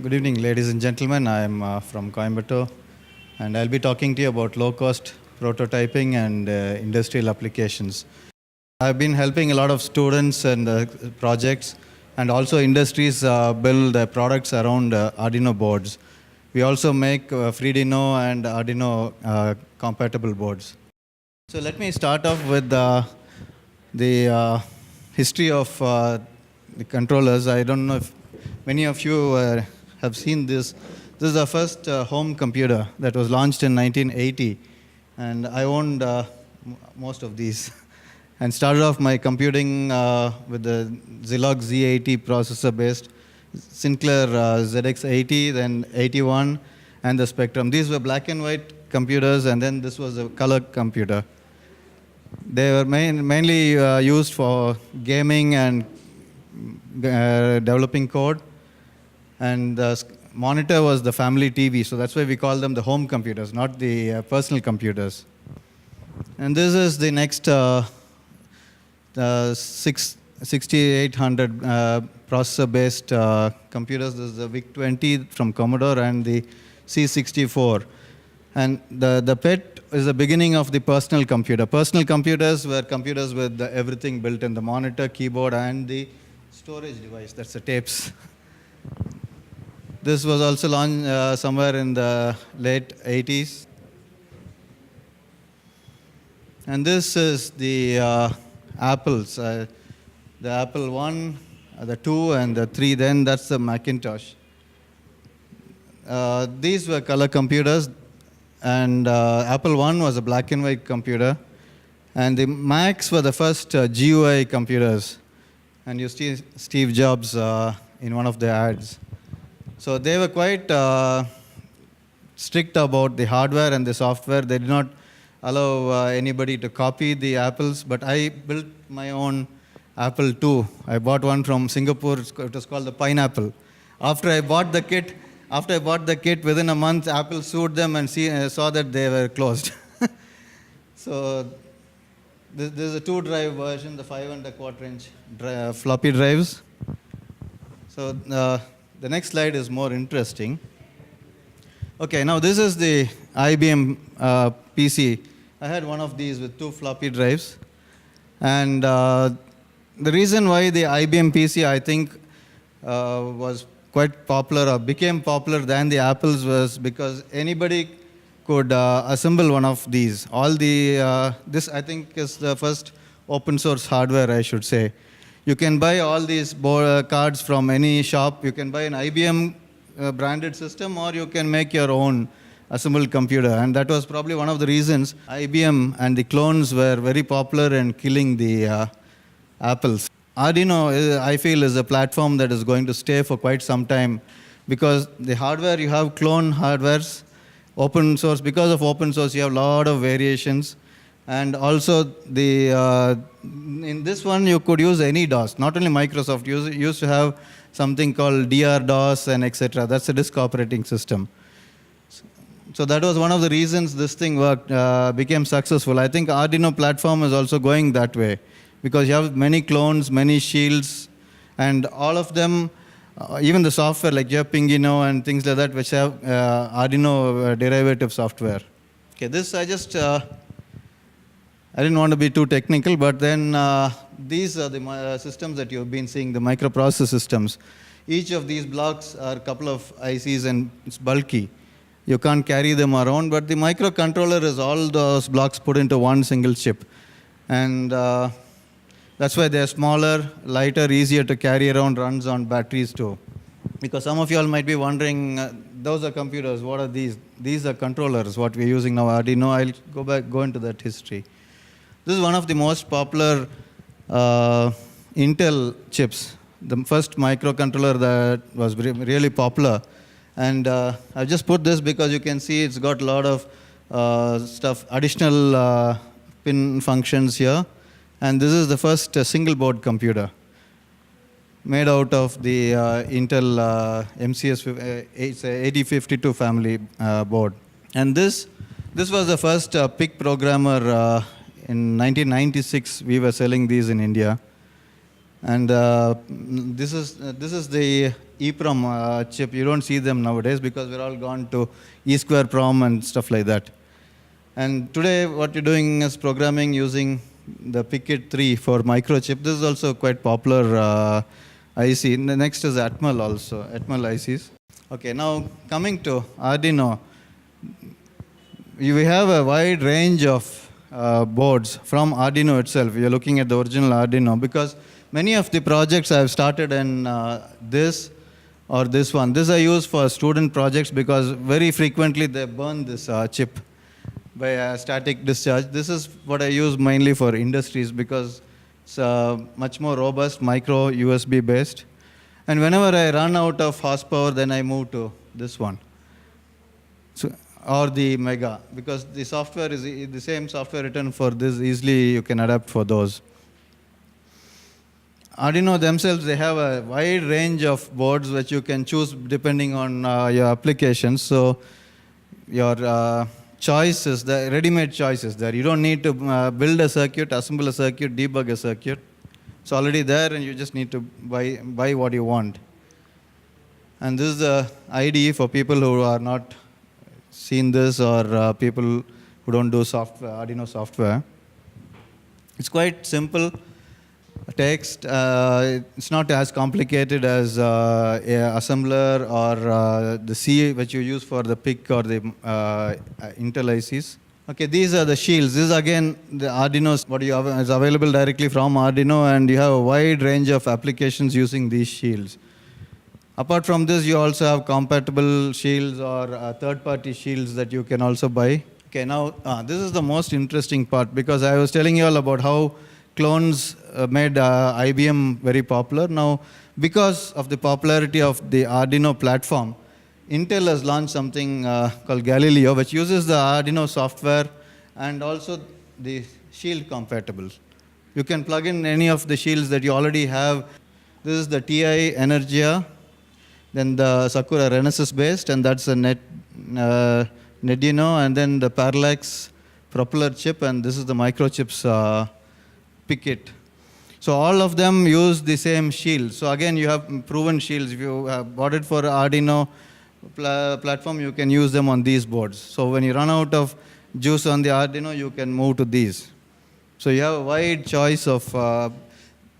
Good evening, ladies and gentlemen. I am from Coimbatore, and I'll be talking to you about low-cost prototyping and industrial applications. I've been helping a lot of students and projects, and also industries build products around Arduino boards. We also make Freedino and Arduino compatible boards. So let me start off with the history of the controllers. I don't know if many of you have seen this. This is the first home computer that was launched in 1980, and I owned most of these. And started off my computing with the Zilog Z80 processor-based Sinclair ZX80, then 81, and the Spectrum. These were black and white computers, and then this was a color computer. They were mainly used for gaming and developing code. And the monitor was the family TV, so that's why we call them the home computers, not the personal computers. And this is the next 6800 processor-based computers. This is the VIC-20 from Commodore and the C64. And the PET is the beginning of the personal computer. Personal computers were computers with everything built in, the monitor, keyboard, and the storage device. That's the tapes. This was also launched somewhere in the late 80s. And this is the Apples, the Apple 1, the 2, and the 3. Then that's the Macintosh. These were color computers, and Apple 1 was a black and white computer. And the Macs were the first GUI computers. And you see Steve Jobs in one of the ads. So they were quite strict about the hardware and the software. They did not allow anybody to copy the Apples, but I built my own Apple II. I bought one from Singapore. It was called the Pineapple. After I bought the kit, within a month, Apple sued them and saw that they were closed. So this is a 2-drive version, the 5¼ inch floppy drives. So the next slide is more interesting. Okay, now this is the IBM PC. I had one of these with 2 floppy drives. And the reason why the IBM PC, I think, was quite popular or became popular than the Apples was because anybody could assemble one of these. This, I think, is the first open source hardware, I should say. You can buy all these cards from any shop. You can buy an IBM branded system, or you can make your own assembled computer. And that was probably one of the reasons IBM and the clones were very popular in killing the Apples. Arduino, I feel, is a platform that is going to stay for quite some time because the hardware, you have clone hardwares, open source. Because of open source, you have a lot of variations. And also, in this one, you could use any DOS, not only Microsoft. Used to have something called DR-DOS and etc. That's a disk operating system. So that was one of the reasons this thing became successful. I think Arduino platform is also going that way because you have many clones, many shields, and all of them, even the software like Pingino and things like that, which have Arduino derivative software. Okay, this I didn't want to be too technical, but then these are the systems that you've been seeing, the microprocessor systems. Each of these blocks are a couple of ICs and it's bulky. You can't carry them around, but the microcontroller is all those blocks put into one single chip. And that's why they're smaller, lighter, easier to carry around, runs on batteries too. Because some of you all might be wondering, those are computers, what are these? These are controllers, what we're using now, Arduino. I'll go into that history. This is one of the most popular Intel chips, the first microcontroller that was really popular. And I've just put this because you can see it's got a lot of additional pin functions here. And this is the first single board computer made out of the Intel MCS 8052 family board. And this was the first PIC programmer in 1996. We were selling these in India. And this is the EEPROM chip. You don't see them nowadays because we're all gone to E-square PROM and stuff like that. And today, what you're doing is programming using the PICIT 3 for microchip. This is also quite popular IC. And the next is Atmel also, Atmel ICs. Okay, now coming to Arduino, we have a wide range of boards from Arduino itself. You're looking at the original Arduino because many of the projects I've started in this or this one. This I use for student projects because very frequently they burn this chip by a static discharge. This is what I use mainly for industries because it's much more robust, micro USB based. And whenever I run out of horsepower, then I move to this one. So, or the Mega, because the software is the same software written for this, easily you can adapt for those. Arduino themselves, they have a wide range of boards which you can choose depending on your applications. So your choices, the ready-made choices there. You don't need to build a circuit, assemble a circuit, debug a circuit. It's already there and you just need to buy what you want. And this is the IDE for people who are not seen this or people who don't do software, Arduino software. It's quite simple text. It's not as complicated as a assembler or the C which you use for the PIC or the Intel ICs. Okay, these are the shields. This is again the Arduino, what you have is available directly from Arduino, and you have a wide range of applications using these shields. Apart from this, you also have compatible shields or third-party shields that you can also buy. Okay, now this is the most interesting part because I was telling you all about how clones made IBM very popular. Now, because of the popularity of the Arduino platform, Intel has launched something called Galileo, which uses the Arduino software and also the shield compatible. You can plug in any of the shields that you already have. This is the TI Energia, then the Sakura Renesas based, and that's a Netino, and then the Parallax propeller chip, and this is the microchips PICIT. So all of them use the same shield. So again, you have proven shields. If you have bought it for Arduino platform, you can use them on these boards. So when you run out of juice on the Arduino, you can move to these. So you have a wide choice of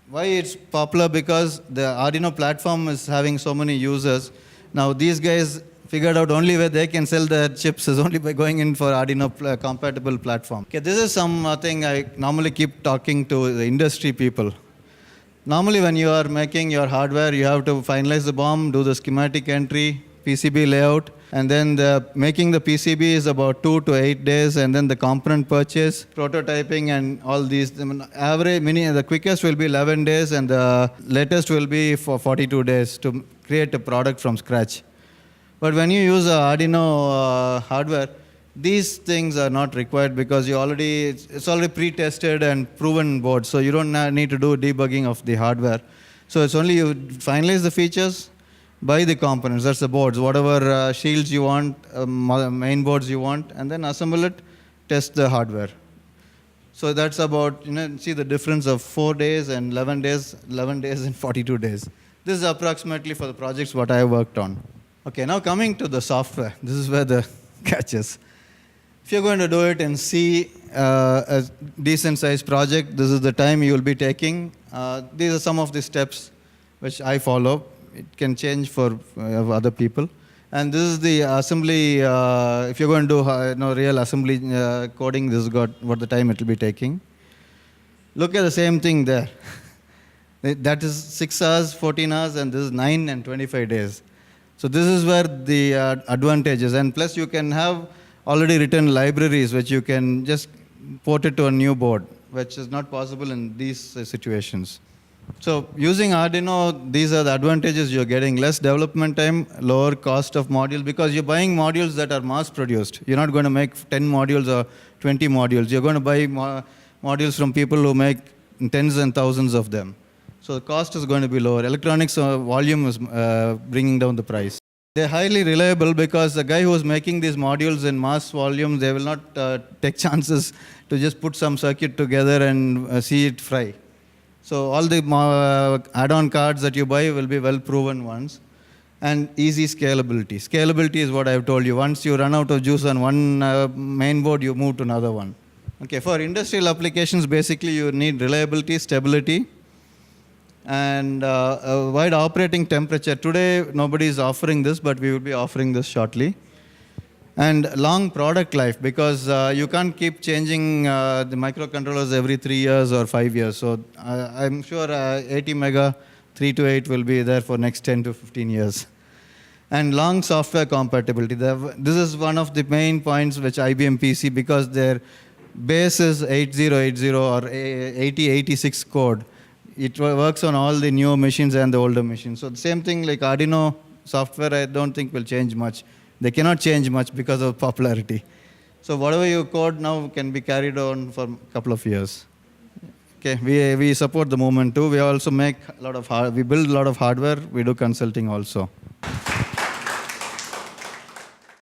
why it's popular, because the Arduino platform is having so many users. Now these guys figured out only way they can sell their chips is only by going in for Arduino compatible platform. Okay, this is something I normally keep talking to the industry people. Normally when you are making your hardware, you have to finalize the BOM, do the schematic entry, PCB layout, and then making the PCB is about 2 to 8 days, and then the component purchase, prototyping, and all these. The quickest will be 11 days, and the latest will be for 42 days to create a product from scratch. But when you use Arduino hardware, these things are not required because it's already pre-tested and proven board, so you don't need to do debugging of the hardware. So it's only you finalize the features, buy the components, that's the boards, whatever shields you want, main boards you want, and then assemble it, test the hardware. So that's about, see the difference of 4 days and 11 days and 42 days. This is approximately for the projects what I worked on. Okay, now coming to the software, this is where the catch is. If you're going to do it in C, a decent sized project, this is the time you will be taking. These are some of the steps which I follow. It can change for other people. And this is the assembly, if you're going to do real assembly coding, this is what the time it will be taking. Look at the same thing there. That is 6 hours, 14 hours, and this is 9 and 25 days. So this is where the advantage is. And plus you can have already written libraries which you can just port it to a new board, which is not possible in these situations. So using Arduino, these are the advantages you're getting. Less development time, lower cost of modules, because you're buying modules that are mass produced. You're not going to make 10 modules or 20 modules. You're going to buy modules from people who make tens and thousands of them. So the cost is going to be lower. Electronics volume is bringing down the price. They're highly reliable because the guy who is making these modules in mass volume, they will not take chances to just put some circuit together and see it fry. So all the add-on cards that you buy will be well-proven ones. And easy scalability. Scalability is what I've told you. Once you run out of juice on one main board, you move to another one. Okay, for industrial applications, basically you need reliability, stability, and a wide operating temperature. Today, nobody is offering this, but we will be offering this shortly. And long product life, because you can't keep changing the microcontrollers every 3 years or 5 years. So I'm sure 80 mega 328 will be there for next 10 to 15 years. And long software compatibility. This is one of the main points which IBM PC, because their base is 8080 or 8086 code. It works on all the newer machines and the older machines. So the same thing like Arduino software, I don't think will change much. They cannot change much because of popularity. So whatever you code now can be carried on for a couple of years. Okay, we support the movement too. We also make a lot of we build a lot of hardware. We do consulting also.